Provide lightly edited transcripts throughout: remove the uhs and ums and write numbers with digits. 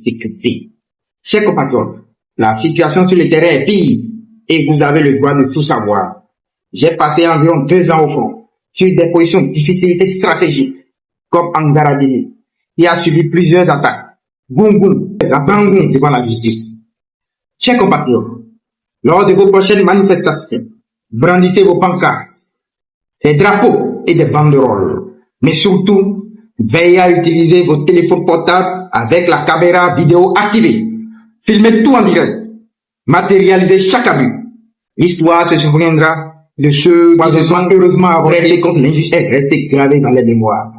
sécurité. Chers compatriotes, la situation sur le terrain est pire et vous avez le droit de tout savoir. J'ai passé environ 2 ans au front sur des positions difficiles et stratégiques comme Angaradini. Il a suivi plusieurs attaques. Gungun, Bangun devant la justice. Chers compatriotes, lors de vos prochaines manifestations, brandissez vos pancartes, des drapeaux et des banderoles. Mais surtout, veillez à utiliser vos téléphones portables avec la caméra vidéo activée. Filmez tout en direct. Matérialisez chaque abus. L'histoire se souviendra de ceux qui se sont heureusement restés contre l'injustice et restés gravés dans les mémoires.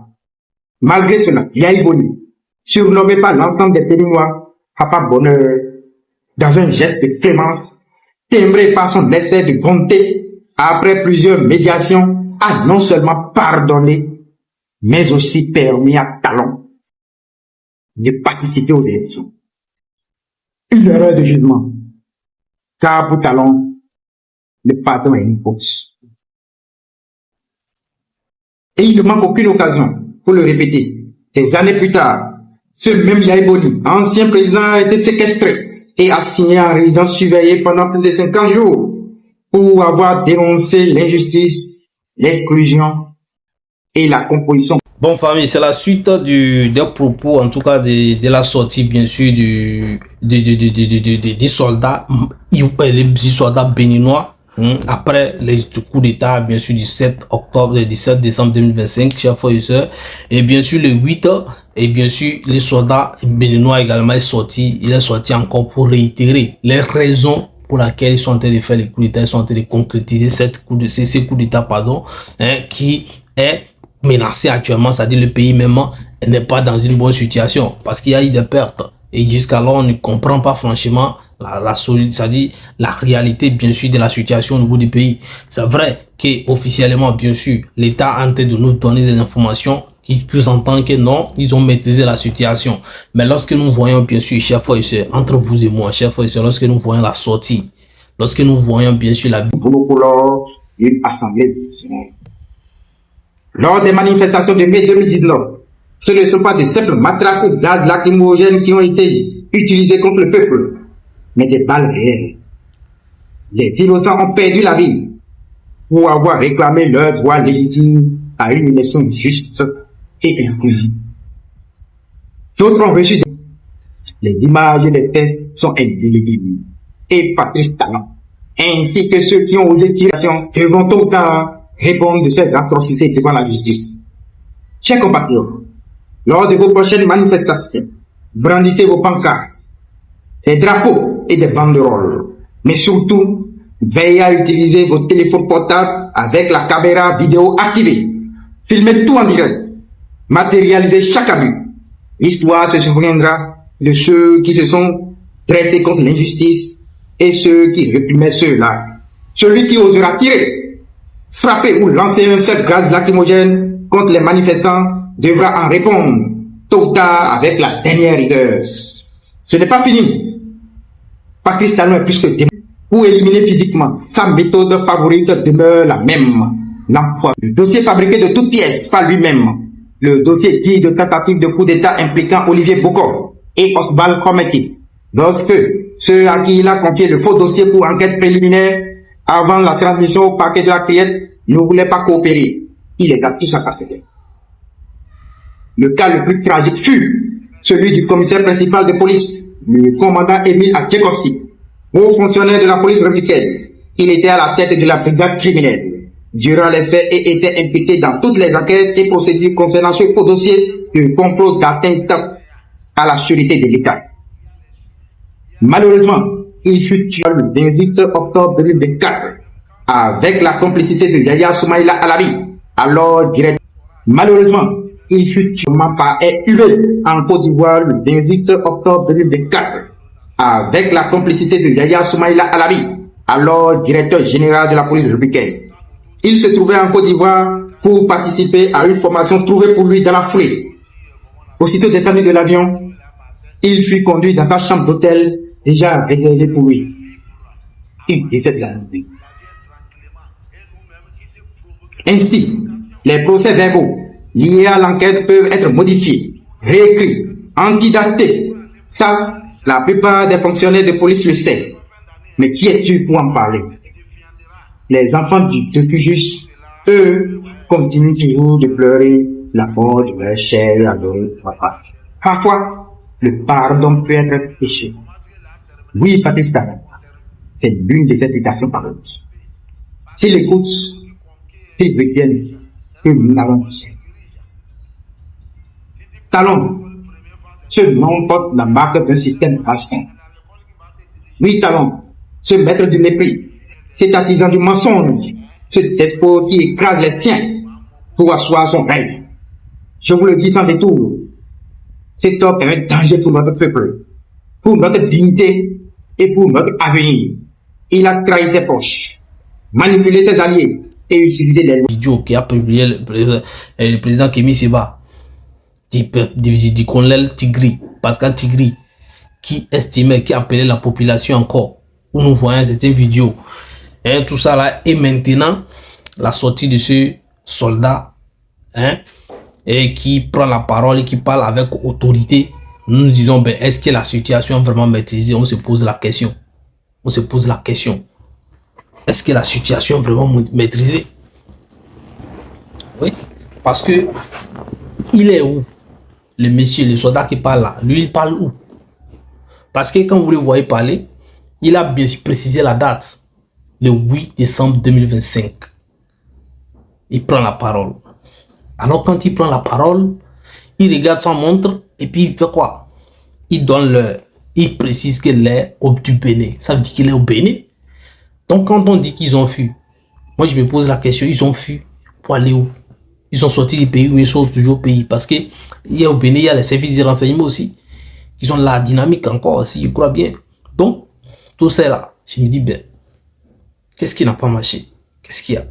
Malgré cela, Yaya Boni, surnommé par l'ensemble des Téninois, Papa Bonheur, dans un geste de clémence, timbré par son essai de bonté, après plusieurs médiations, a non seulement pardonné, mais aussi permis à Talon de participer aux élections. Une erreur de jugement, car pour Talon, le pardon est une faute. Et il ne manque aucune occasion pour le répéter. Des années plus tard, ce même Yaya Boni, ancien président, a été séquestré et assigné en résidence surveillée pendant plus de 50 jours pour avoir dénoncé l'injustice, l'exclusion et la composition. Bon famille, c'est la suite des propos, en tout cas de la sortie bien sûr des soldats, les soldats béninois après le coup d'état bien sûr du 7 octobre, 17 décembre 2025, chers frères et sœurs, et bien sûr le 8 et bien sûr les soldats béninois également il est sorti encore pour réitérer les raisons pour laquelle ils sont en train de faire les coups d'état, ils sont en train de concrétiser ces coups d'état pardon, qui est menacé actuellement, c'est-à-dire le pays même n'est pas dans une bonne situation parce qu'il y a eu des pertes et jusqu'alors on ne comprend pas franchement c'est-à-dire la réalité bien sûr de la situation au niveau du pays. C'est vrai que officiellement bien sûr l'État est en train de nous donner des informations qui entendent que non, ils ont maîtrisé la situation, mais lorsque nous voyons bien sûr, chers frères et sœurs, entre vous et moi, chers frères et sœurs, lorsque nous voyons la sortie, lorsque nous voyons bien sûr la monocolore d'une assemblée nationale. Lors des manifestations de mai 2019, ce ne sont pas de simples matraques ou gaz lacrymogènes qui ont été utilisés contre le peuple, mais des balles réelles. Les innocents ont perdu la vie pour avoir réclamé leur droit légitime à une élection juste et inclusive. D'autres ont reçu les images et les faits sont indélébiles. Et Patrice Talon, ainsi que ceux qui ont osé tirer devront tôt ou tard répondre de ces atrocités devant la justice. Chers compatriotes, lors de vos prochaines manifestations, brandissez vos pancartes, des drapeaux et des banderoles. Mais surtout, veillez à utiliser vos téléphones portables avec la caméra vidéo activée. Filmez tout en direct. Matérialisez chaque abus. L'histoire se souviendra de ceux qui se sont dressés contre l'injustice et ceux qui réprimaient ceux-là. Celui qui osera tirer, frapper ou lancer un seul gaz lacrymogène contre les manifestants devra en répondre tôt ou tard avec la dernière rigueur. Ce n'est pas fini. Patrice Talon est plus que démon. Pour éliminer physiquement, sa méthode favorite demeure la même. L'emploi. Le dossier fabriqué de toutes pièces par lui-même. Le dossier dit de tentative de coup d'État impliquant Olivier Bokor et Osbald Krometi. Lorsque ceux à qui il a confié le faux dossier pour enquête préliminaire avant la transmission au parquet de la Criette ne voulaient pas coopérer. Il les a tous assassinés. Le cas le plus tragique fut celui du commissaire principal de police, le commandant Émile Adjekossi, haut fonctionnaire de la police républicaine. Il était à la tête de la brigade criminelle durant les faits et était impliqué dans toutes les enquêtes et procédures concernant ce faux dossier de complot d'atteinte à la sûreté de l'État. Malheureusement, il fut tué le 28 octobre 2024 avec la complicité de Yaya Soumaïla Alabi, alors directeur. Malheureusement, il fut tué par hué en Côte d'Ivoire le 28 octobre 2024 avec la complicité de Yaya Soumaïla Alabi, alors directeur général de la police républicaine. Il se trouvait en Côte d'Ivoire pour participer à une formation trouvée pour lui dans la foulée. Aussitôt descendu de l'avion, il fut conduit dans sa chambre d'hôtel déjà réservée pour lui. Il décède la nuit. Ainsi, les procès-verbaux liés à l'enquête peuvent être modifiés, réécrits, antidatés, Ça, la plupart des fonctionnaires de police le savent. Mais qui es-tu pour en parler? Les enfants du juste, eux, continuent toujours de pleurer la mort de leur cher adoré papa. Parfois, le pardon peut être péché. Oui, Patrice Talon, c'est l'une de ces citations parodies. S'il écoute, il retienne que nous n'avons pas. Talon, ce nom porte la marque d'un système malsain. Oui, Talon, ce maître du mépris, cet artisan du mensonge, ce despote qui écrase les siens pour asseoir son règne. Je vous le dis sans détour, cet homme est un danger pour notre peuple, pour notre dignité et pour notre avenir. Il a trahi ses proches, manipulé ses alliés et utilisé les vidéos qui a publié le président Kémy Séba du colonel Tigri, Pascal Tigri, qui estimait, qui appelait la population encore, où nous voyons cette vidéo. Et tout ça là, et maintenant, la sortie de ce soldat, et qui prend la parole et qui parle avec autorité, nous nous disons, ben, est-ce que la situation est vraiment maîtrisée? On se pose la question. On se pose la question. Est-ce que la situation est vraiment maîtrisée? Oui, parce que il est où? Le monsieur, le soldat qui parle là, lui, il parle où? Parce que quand vous le voyez parler, il a bien précisé la date, le 8 décembre 2025. Il prend la parole. Alors quand il prend la parole, il regarde son montre et puis il fait quoi? Il donne l'heure. Il précise qu'il est du Bénin. Ça veut dire qu'il est au Bénin. Donc quand on dit qu'ils ont fui, moi je me pose la question, ils ont fui pour aller où? Ils sont sortis du pays ou ils sont toujours au pays? Parce que il y a au Bénin, il y a les services de renseignement aussi, qui ont la dynamique encore aussi, je crois bien. Donc, tout ça là, je me dis, ben, qu'est-ce qui n'a pas marché? Qu'est-ce qu'il y a?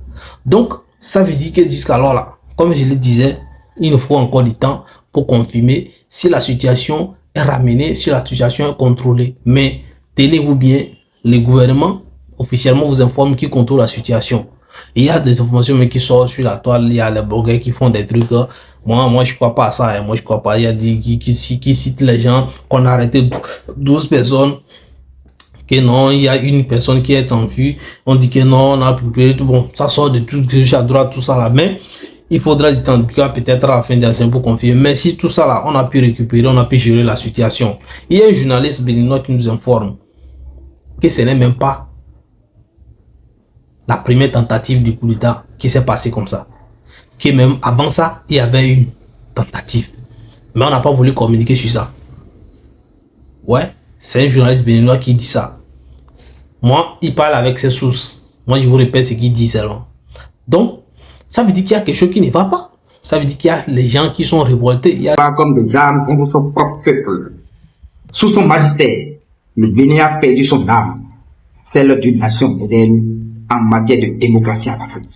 Donc, ça veut dire que jusqu'alors là, comme je le disais, il nous faut encore du temps pour confirmer si la situation est ramenée, si la situation est contrôlée. Mais tenez-vous bien, le gouvernement officiellement vous informe qu'il contrôle la situation. Il y a des informations mais qui sortent sur la toile, il y a les blogueurs qui font des trucs. Moi je crois pas à ça, moi je crois pas. Il y a des qui citent les gens qu'on a arrêté 12 personnes. Que non, il y a une personne qui est en vue. On dit que non, on a préparé tout. Bon, ça sort de tout à droite, tout ça là. Mais il faudra du temps, peut-être à la fin de la semaine pour confirmer. Mais si tout ça là, on a pu récupérer, on a pu gérer la situation. Il y a un journaliste béninois qui nous informe que ce n'est même pas la première tentative du coup d'État qui s'est passée comme ça. Que même avant ça, il y avait une tentative. Mais on n'a pas voulu communiquer sur ça. Ouais, c'est un journaliste béninois qui dit ça. Moi, il parle avec ses sources. Moi, je vous répète ce qu'il dit seulement. Donc, ça veut dire qu'il y a quelque chose qui ne va pas. Ça veut dire qu'il y a les gens qui sont révoltés. Il y a pas comme des armes contre son propre peuple. Sous son magistère, le Bénin a perdu son âme, celle d'une nation moderne en matière de démocratie en Afrique.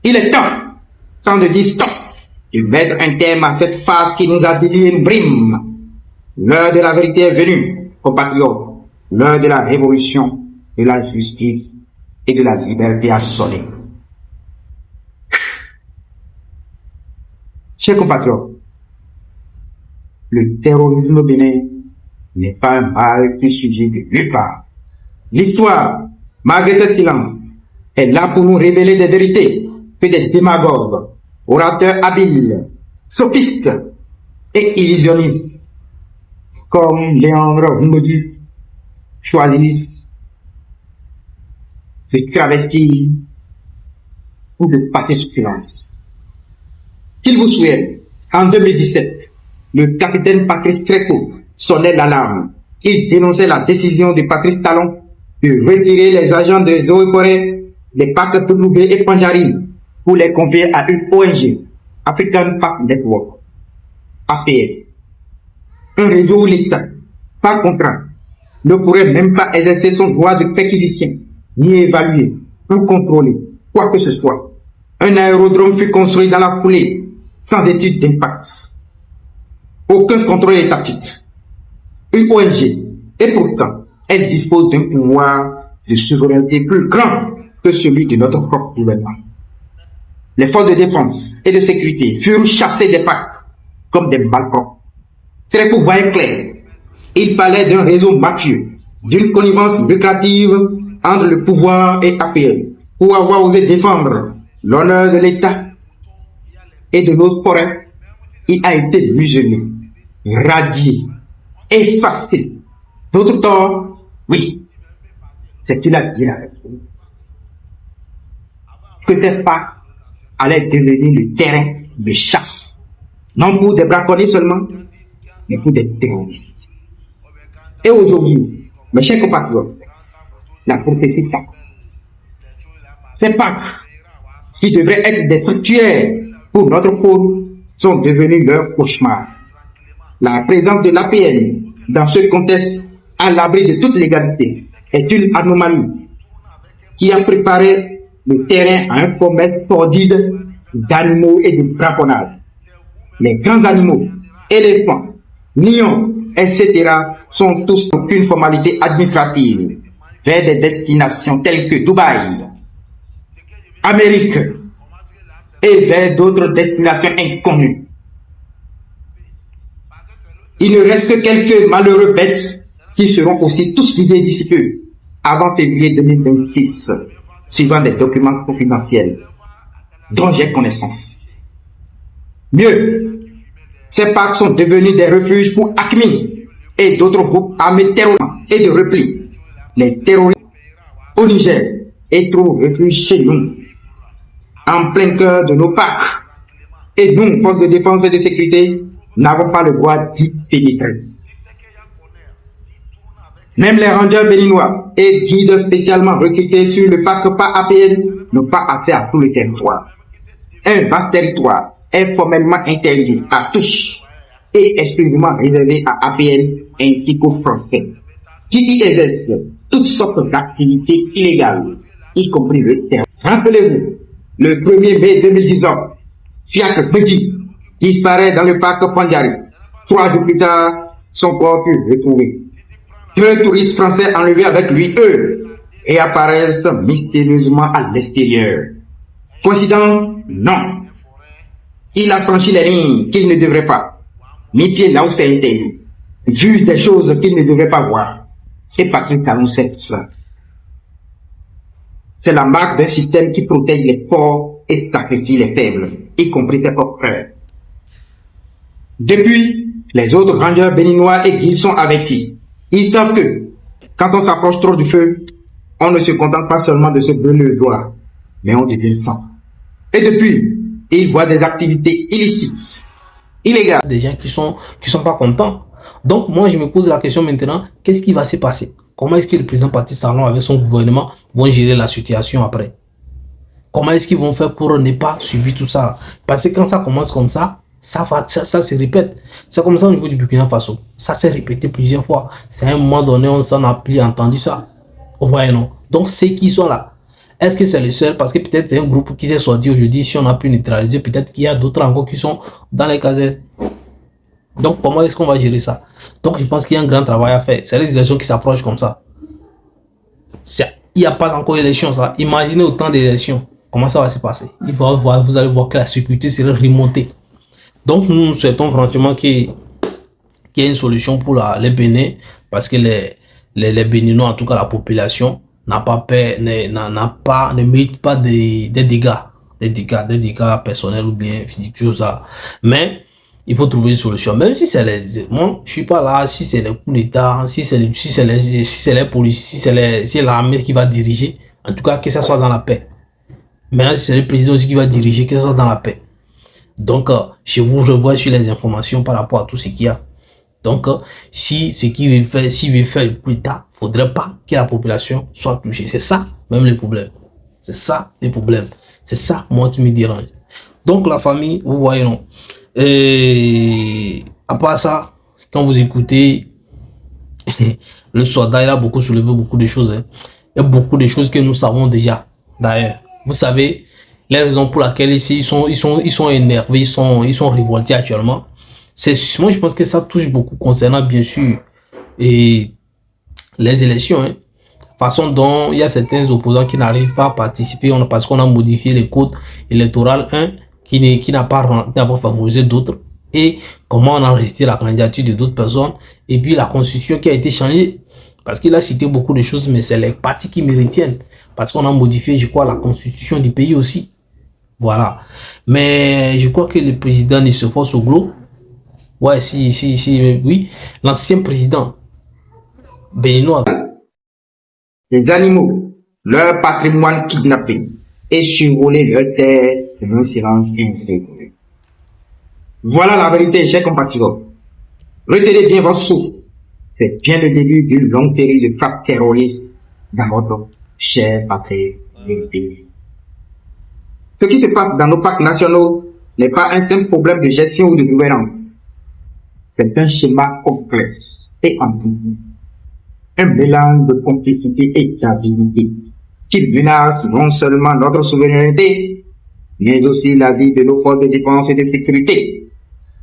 Il est temps de dire stop, de mettre un terme à cette phase qui nous a délié une brime. L'heure de la vérité est venue, compatriotes. L'heure de la révolution, de la justice et de la liberté a sonné. Chers compatriotes, le terrorisme au Bénin n'est pas un mal qui surgit de nulle part. L'histoire, malgré ce silence, est là pour nous révéler des vérités que des démagogues, orateurs habiles, sophistes et illusionnistes, comme Léandre Humodi, choisissent de travestir ou de passer sous silence. Qu'il vous souvienne, en 2017, le capitaine Patrice Tréco sonnait l'alarme. Il dénonçait la décision de Patrice Talon de retirer les agents de Eaux et Forêts des parcs Touloubé et Pandjari pour les confier à une ONG, African Park Network, APN. Un réseau où l'État, par contrat, ne pourrait même pas exercer son droit de perquisition, ni évaluer ou contrôler quoi que ce soit. Un aérodrome fut construit dans la foulée, sans étude d'impact. Aucun contrôle étatique. Une ONG, et pourtant, elle dispose d'un pouvoir de souveraineté plus grand que celui de notre propre gouvernement. Les forces de défense et de sécurité furent chassées des parcs comme des malpropres. Tréco voyait clair. Il parlait d'un réseau mafieux, d'une connivence lucrative entre le pouvoir et APN pour avoir osé défendre l'honneur de l'État et de nos forêts. Il a été muselé, radié, effacé. Votre tort, oui, c'est qu'il a dit la République que ces FARC allaient devenir le terrain de chasse, non pour des braconniers seulement, mais pour des terroristes. Et aujourd'hui, mes chers compatriotes, la prophétie s'accomplit. Ces FARC, qui devraient être des sanctuaires pour notre faune, sont devenus leur cauchemar. La présence de l'APN dans ce contexte à l'abri de toute légalité est une anomalie qui a préparé le terrain à un commerce sordide d'animaux et de braconnage. Les grands animaux, éléphants, lions, etc. sont tous une formalité administrative vers des destinations telles que Dubaï, Amérique et vers d'autres destinations inconnues. Il ne reste que quelques malheureux bêtes qui seront aussi tous vidés d'ici peu, avant février 2026, suivant des documents confidentiels dont j'ai connaissance. Mieux, ces parcs sont devenus des refuges pour AQMI et d'autres groupes armés terroristes et de repli. Les terroristes au Niger et trouvent refuge chez nous, en plein cœur de nos parcs. Et nous, forces de défense et de sécurité, n'avons pas le droit d'y pénétrer. Même les rangers béninois et guides spécialement recrutés sur le parc par APN n'ont pas accès à tout le territoire. Un vaste territoire est formellement interdit à tous et exclusivement réservé à APN ainsi qu'aux Français, qui y exercent toutes sortes d'activités illégales, y compris le terrorisme. Rappelez-vous, le 1er mai 2019, Fiacre Petit disparaît dans le parc Pandjari. 3 jours plus tard, son corps fut retrouvé. 2 touristes français enlevés avec lui, eux, et apparaissent mystérieusement à l'extérieur. Coïncidence? Non. Il a franchi les lignes qu'il ne devrait pas, mis pied là où c'est interdit, vu des choses qu'il ne devrait pas voir. Et Patrick Talon sait tout ça. C'est la marque d'un système qui protège les forts et sacrifie les faibles, y compris ses propres frères. Depuis, les autres rangers béninois et guides sont avertis. Ils savent que, quand on s'approche trop du feu, on ne se contente pas seulement de se brûler le doigt, mais on devient sang. Et depuis, ils voient des activités illicites, illégales. Des gens qui sont pas contents. Donc, moi, je me pose la question maintenant, qu'est-ce qui va se passer? Comment est-ce que le président Patrice Talon avec son gouvernement vont gérer la situation après? Comment est-ce qu'ils vont faire pour ne pas subir tout ça? Parce que quand ça commence comme ça se répète. C'est comme ça au niveau du Burkina Faso. Ça s'est répété plusieurs fois. C'est à un moment donné, on s'en a plus entendu ça. Vous voyez, non? Donc, ceux qui sont là, est-ce que c'est le seul? Parce que peut-être c'est un groupe qui s'est sorti aujourd'hui. Si on a pu neutraliser, peut-être qu'il y a d'autres encore qui sont dans les casernes. Donc, comment est-ce qu'on va gérer ça? Donc, je pense qu'il y a un grand travail à faire. C'est les élections qui s'approchent comme ça. Il n'y a pas encore d'élection, ça. Imaginez autant d'élections. Comment ça va se passer? Vous allez voir que la sécurité serait remontée. Donc, nous souhaitons franchement qu'il y ait une solution pour les Bénins, parce que les Béninois, en tout cas la population, ne mérite pas des dégâts personnels ou bien physiques, tout ça. Mais il faut trouver une solution. Même si c'est moi, je suis pas là, si c'est le coup d'État, si c'est les policiers, si c'est l'armée qui va diriger, en tout cas que ça soit dans la paix. Maintenant, si c'est le président aussi qui va diriger, que ça soit dans la paix. Donc, je vous revois sur les informations par rapport à tout ce qu'il y a. Donc, s'il veut faire le coup d'État, il ne faudrait pas que la population soit touchée. C'est ça, même les problèmes. C'est ça, les problèmes. C'est ça, moi, qui me dérange. Donc, la famille, vous voyez, non. Et à part ça, quand vous écoutez, le soldat, il a beaucoup soulevé beaucoup de choses. Hein. Il y a beaucoup de choses que nous savons déjà, d'ailleurs. Vous savez, les raisons pour lesquelles ils sont énervés, ils sont révoltés actuellement. Moi, je pense que ça touche beaucoup concernant, bien sûr, les élections. Hein. Façon dont il y a certains opposants qui n'arrivent pas à participer parce qu'on a modifié les codes électoraux, qui n'a pas favorisé d'autres. et comment on a enregistré la candidature de d'autres personnes et puis la constitution qui a été changée. Parce qu'il a cité beaucoup de choses, mais c'est les parties qui me retiennent. Parce qu'on a modifié, je crois, la constitution du pays aussi. Voilà. Mais je crois que le président de Sefos-Oglo, ouais, oui, l'ancien président béninois. Les animaux, leur patrimoine kidnappé et survoler leur terre de un silence incrédule. Voilà la vérité, chers compatriotes. Retenez bien votre souffle. C'est bien le début d'une longue série de frappes terroristes dans notre cher patrie du pays. Ce qui se passe dans nos parcs nationaux n'est pas un simple problème de gestion ou de gouvernance. C'est un schéma complexe et ambigu. Un mélange de complicité et d'avidité qui menace non seulement notre souveraineté, mais aussi la vie de nos forces de défense et de sécurité,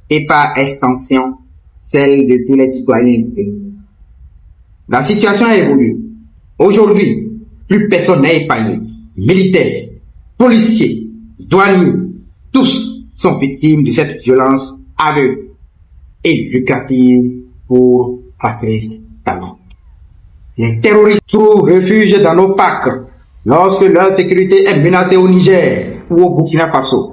et par extension, celle de tous les citoyens du pays. La situation a évolué. Aujourd'hui, plus personne n'est épargné. Militaires, policiers, douaniers, tous sont victimes de cette violence aveugle et lucrative pour Patrice Talon. Les terroristes trouvent refuge dans nos parcs lorsque leur sécurité est menacée au Niger ou au Burkina Faso.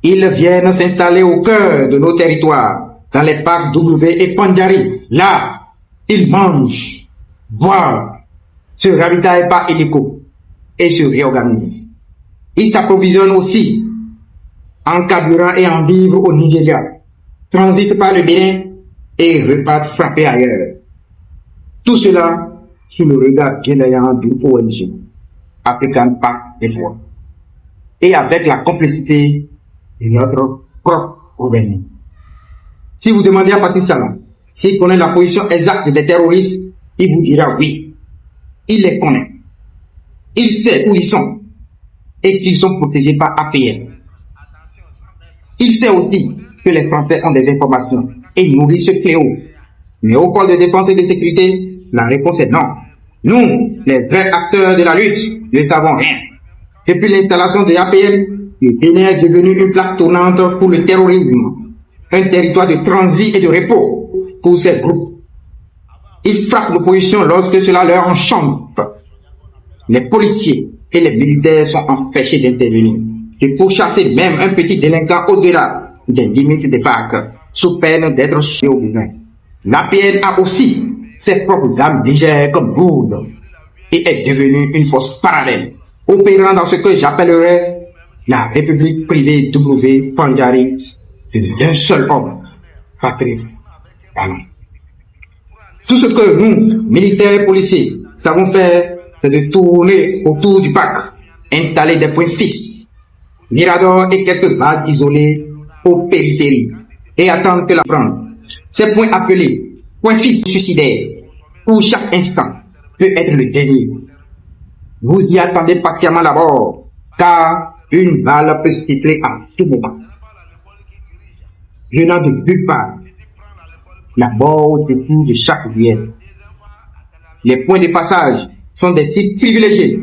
Ils viennent s'installer au cœur de nos territoires, dans les parcs W et Pandjari. Là, ils mangent, boivent, se ravitaillent par hélico et se réorganisent. Ils s'approvisionnent aussi en carburant et en vivres au Nigeria, transitent par le Bénin et repartent frapper ailleurs. Tout cela sous le regard bienveillant d'une ONG, African Pact des droits, et avec la complicité de notre propre gouvernement. Si vous demandez à Patrice Talon s'il connaît la position exacte des terroristes, il vous dira oui. Il les connaît. Il sait où ils sont et qu'ils sont protégés par APL. Il sait aussi que les Français ont des informations et nourrissent ce fléau. Mais au corps de défense et de sécurité, la réponse est non. Nous, les vrais acteurs de la lutte, ne savons rien. Depuis l'installation de APL, le Bénin est devenu une plaque tournante pour le terrorisme, un territoire de transit et de repos pour ces groupes. Ils frappent nos positions lorsque cela leur enchante. Les policiers et les militaires sont empêchés d'intervenir et pour chasser même un petit délinquant au-delà des limites des parcs, sous peine d'être tué au Bénin. L'APL a aussi ses propres armes légères comme lourdes et est devenue une force parallèle, opérant dans ce que j'appellerais la République privée W Pandjari d'un seul homme, Patrice Talon. Tout ce que nous, militaires et policiers, savons faire, c'est de tourner autour du parc, installer des points fixes, miradors et quelques bases isolées aux périphéries, et attendre que la prenne. Ces points appelés points fixes suicidaires, où chaque instant peut être le dernier. Vous y attendez patiemment d'abord, car une balle peut siffler à tout moment. Venant de nulle part, la mort découle de chaque ruelle. Les points de passage sont des sites privilégiés.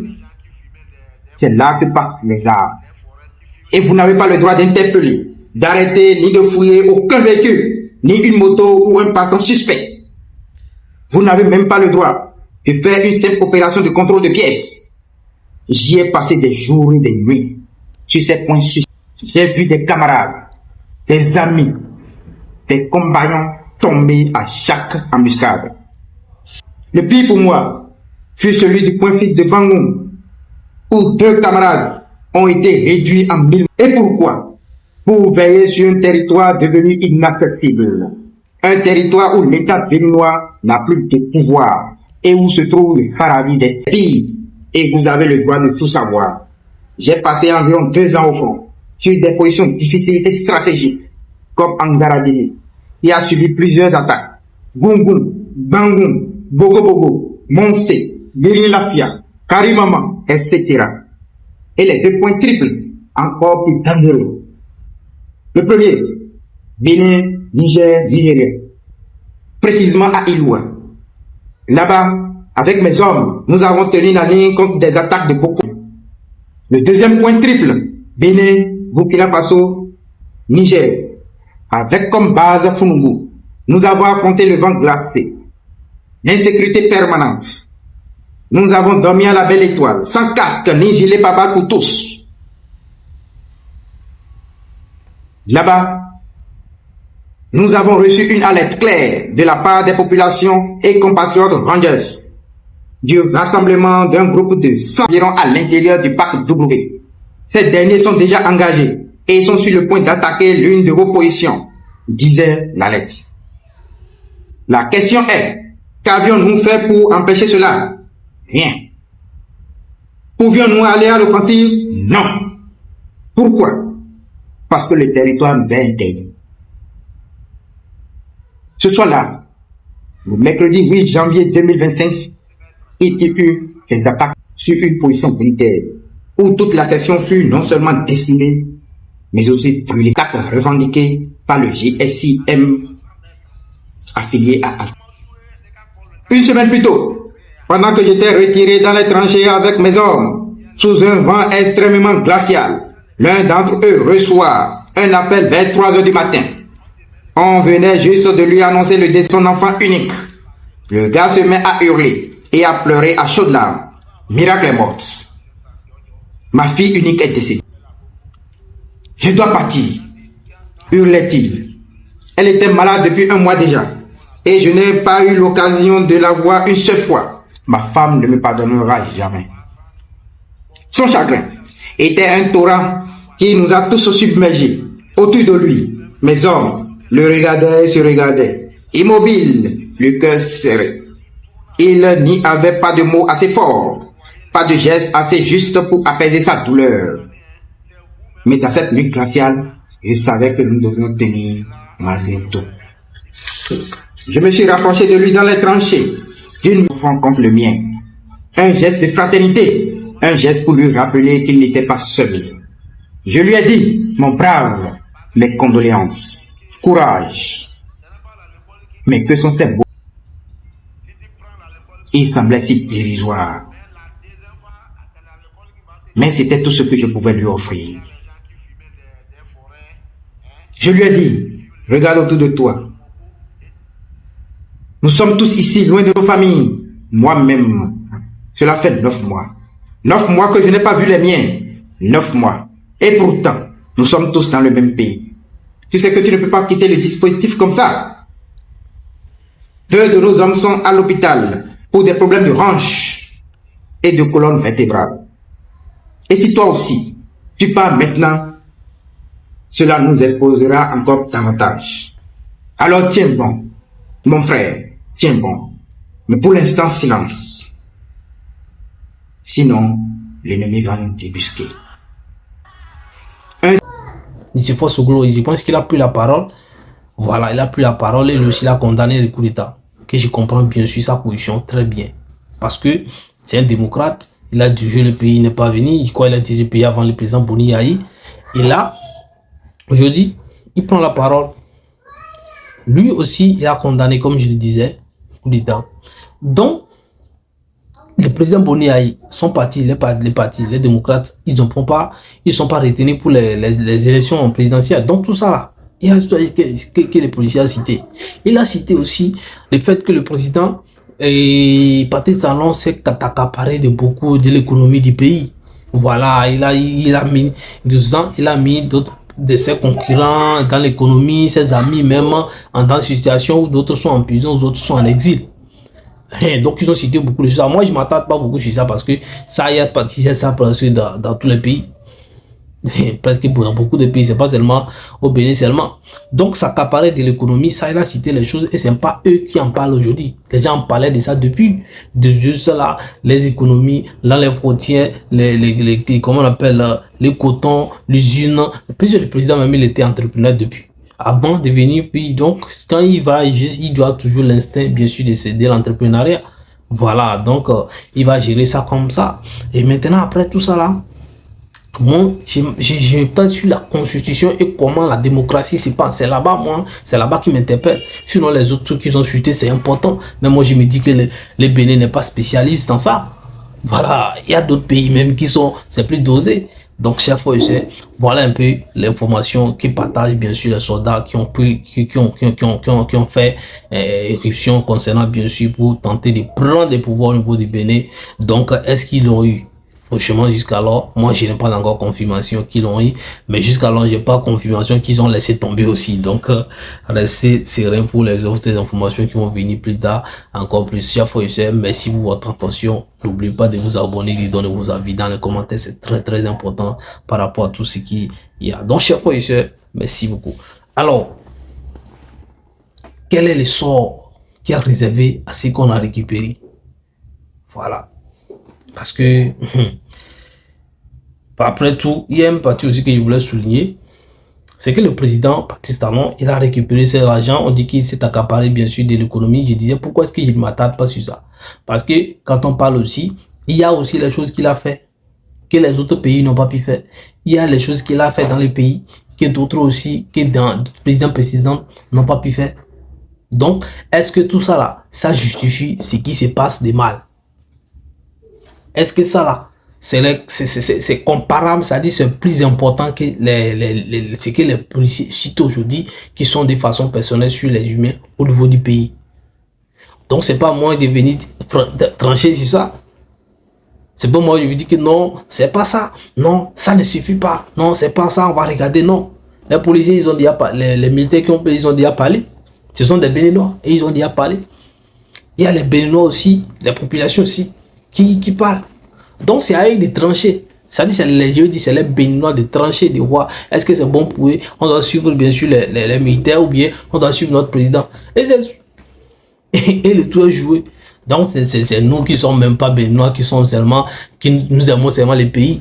C'est là que passent les armes. Et vous n'avez pas le droit d'interpeller, d'arrêter ni de fouiller aucun véhicule, ni une moto ou un passant suspect. Vous n'avez même pas le droit de faire une simple opération de contrôle de pièces. J'y ai passé des jours et des nuits sur ces points suspects. J'ai vu des camarades, des amis, des compagnons tomber à chaque embuscade. Le pire pour moi fut celui du point fixe de Bangoum, où 2 camarades ont été réduits en 1000. Et pourquoi? Pour veiller sur un territoire devenu inaccessible. Un territoire où l'État béninois n'a plus de pouvoir et où se trouve le paradis des pays. Et vous avez le droit de tout savoir. J'ai passé environ 2 ans au front, sur des positions difficiles et stratégiques, comme Angaradini. Il a suivi plusieurs attaques. Gungun, Bangoum, Bogo Bogo, Monse, Guérin-Lafia, Karimama, etc. Et les 2 points triples, encore plus dangereux. Le premier, Bénin, Niger, Nigeria. Précisément à Iloua. Là-bas, avec mes hommes, nous avons tenu la ligne contre des attaques de Boko. Le deuxième point triple, Bénin, Burkina Faso, Niger. avec comme base Funungu. Nous avons affronté le vent glacé, l'insécurité permanente. Nous avons dormi à la belle étoile, sans casque ni gilet pare-balles pour tous. Là-bas, nous avons reçu une alerte claire de la part des populations et compatriotes rangers du rassemblement d'un groupe de 100 environ à l'intérieur du parc W. Ces derniers sont déjà engagés et sont sur le point d'attaquer l'une de vos positions, disait l'alerte. La question est, qu'avions-nous fait pour empêcher cela? Rien. Pouvions-nous aller à l'offensive? Non. Pourquoi? Parce que le territoire nous est interdit. Ce soir-là, le mercredi 8 janvier 2025, il y eut des attaques sur une position militaire où toute la section fut non seulement décimée, mais aussi brûlée. Attaque revendiquée par le GSIM affilié à Alpha. Une semaine plus tôt, pendant que j'étais retiré dans les tranchées avec mes hommes, sous un vent extrêmement glacial, l'un d'entre eux reçoit un appel vers 3 heures du matin. On venait juste de lui annoncer le décès de son enfant unique. Le gars se met à hurler et à pleurer à chaudes larmes. Miracle est morte. Ma fille unique est décédée. Je dois partir, hurlait-il. Elle était malade depuis 1 mois déjà et je n'ai pas eu l'occasion de la voir une seule fois. Ma femme ne me pardonnera jamais. Son chagrin était un torrent qui nous a tous submergés. Autour de lui, mes hommes le regardaient et se regardaient, immobiles, le cœur serré. Il n'y avait pas de mots assez forts, pas de gestes assez justes pour apaiser sa douleur. Mais dans cette nuit glaciale, je savais que nous devions tenir malgré tout. Je me suis rapproché de lui dans les tranchées, d'une main contre le mien. Un geste de fraternité, un geste pour lui rappeler qu'il n'était pas seul. Je lui ai dit, mon brave, mes condoléances, courage. Mais que sont ces mots? Il semblait si dérisoire. Mais c'était tout ce que je pouvais lui offrir. Je lui ai dit, regarde autour de toi. Nous sommes tous ici, loin de nos familles. Moi-même, cela fait 9 mois. 9 mois que je n'ai pas vu les miens. 9 mois. Et pourtant, nous sommes tous dans le même pays. Tu sais que tu ne peux pas quitter le dispositif comme ça. 2 de nos hommes sont à l'hôpital pour des problèmes de hanches et de colonne vertébrale. Et si toi aussi, tu pars maintenant, cela nous exposera encore davantage. Alors tiens bon, mon frère, tiens bon. Mais pour l'instant, silence. Sinon, l'ennemi va nous débusquer. Je pense qu'il a pris la parole. Voilà, il a pris la parole et lui aussi il a condamné le coup d'État. Que je comprends bien sûr sa position très bien. Parce que c'est un démocrate. Il a dirigé le pays, il n'est pas venu. Il a dirigé le pays avant le président Boni Yayi. Et là, aujourd'hui, il prend la parole. Lui aussi, il a condamné, comme je le disais, coup d'État. Donc, le président Boni Yayi, son parti, les démocrates, ils ne sont pas retenus pour les élections présidentielles. Donc tout ça là, il y a que les policiers ont cité. Il a cité aussi le fait que le président Patrice Talon s'est accaparé de beaucoup de l'économie du pays. Voilà, il a mis 2 ans, il a mis d'autres de ses concurrents dans l'économie, ses amis même dans une situation où d'autres sont en prison, d'autres sont en exil. Donc ils ont cité beaucoup de choses. Moi je ne m'attends pas beaucoup sur ça parce que ça y a parti ça dans tous les pays. Parce que pour beaucoup de pays, c'est pas seulement au Bénin seulement. Donc ça s'accaparait de l'économie, ça il a cité les choses et c'est pas eux qui en parlent aujourd'hui. Les gens en parlaient de ça depuis. De juste là, les économies, dans les frontières, comment on appelle, les cotons, l'usine. Le président même il était entrepreneur depuis. Avant de venir, puis donc quand il va, il doit toujours l'instinct bien sûr de céder l'entrepreneuriat. Voilà, donc il va gérer ça comme ça. Et maintenant après tout ça là, moi, je pas sur la constitution et comment la démocratie se passe. C'est là-bas, moi, c'est là-bas qui m'interpelle. Sinon, les autres trucs qui ont chuté, c'est important. Mais moi, je me dis que les Bénin n'est pas spécialiste dans ça. Voilà, il y a d'autres pays même qui sont, c'est plus dosé. Donc, chers frères et sœurs, voilà un peu l'information qui partage bien sûr les soldats qui ont fait éruption concernant bien sûr pour tenter de prendre des pouvoirs au niveau du Bénin. Donc, est-ce qu'ils l'ont eu? Franchement, jusqu'alors, moi, je n'ai pas encore confirmation qu'ils l'ont eu, mais jusqu'alors, j'ai pas confirmation qu'ils ont laissé tomber aussi. Donc, restez serein pour les autres informations qui vont venir plus tard. Encore plus, chers frères et sœurs, merci pour votre attention. N'oubliez pas de vous abonner, de donner vos avis dans les commentaires. C'est très important par rapport à tout ce qu'il y a. Donc, chers frères et sœurs, merci beaucoup. Alors, quel est le sort qui est réservé à ce qu'on a récupéré? Voilà. Parce que, après tout, il y a une partie aussi que je voulais souligner. C'est que le président Patrice Talon, il a récupéré ses argent. On dit qu'il s'est accaparé bien sûr de l'économie. Je disais, pourquoi est-ce que je ne m'attarde pas sur ça? Parce que quand on parle aussi, il y a aussi les choses qu'il a fait que les autres pays n'ont pas pu faire. Il y a les choses qu'il a fait dans les pays que d'autres aussi, que dans les présidents n'ont pas pu faire. Donc, est-ce que tout ça là, ça justifie ce qui se passe de mal? Est-ce que ça là, c'est comparable, c'est-à-dire c'est plus important que ce que les policiers citent aujourd'hui, qui sont de façon personnelle sur les humains au niveau du pays? Donc, c'est pas moi de venir trancher sur ça. C'est pas moi, je vous dis que non, c'est pas ça. Non, ça ne suffit pas. Non, c'est pas ça, on va regarder. Non. Les policiers, ils ont déjà parlé. Les militaires ils ont déjà parlé. Ce sont des Béninois et ils ont déjà parlé. Il y a les Béninois aussi, les populations aussi, qui parlent. Donc, c'est à eux de trancher. Ça dit, c'est les Béninois de trancher, de voir est-ce que c'est bon pour eux. On doit suivre, bien sûr, les militaires ou bien on doit suivre notre président. Et le tout est joué. Donc, c'est nous qui sommes même pas Béninois, nous aimons seulement les pays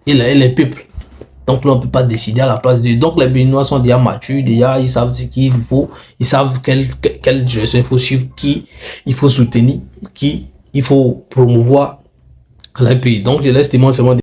et les peuples. Donc, là, on ne peut pas décider à la place de. Donc, les Béninois sont déjà matures, déjà, ils savent ce qu'il faut, ils savent quelle direction il faut suivre, qui il faut soutenir, qui il faut promouvoir le pays. Donc, je laisse témoin seulement.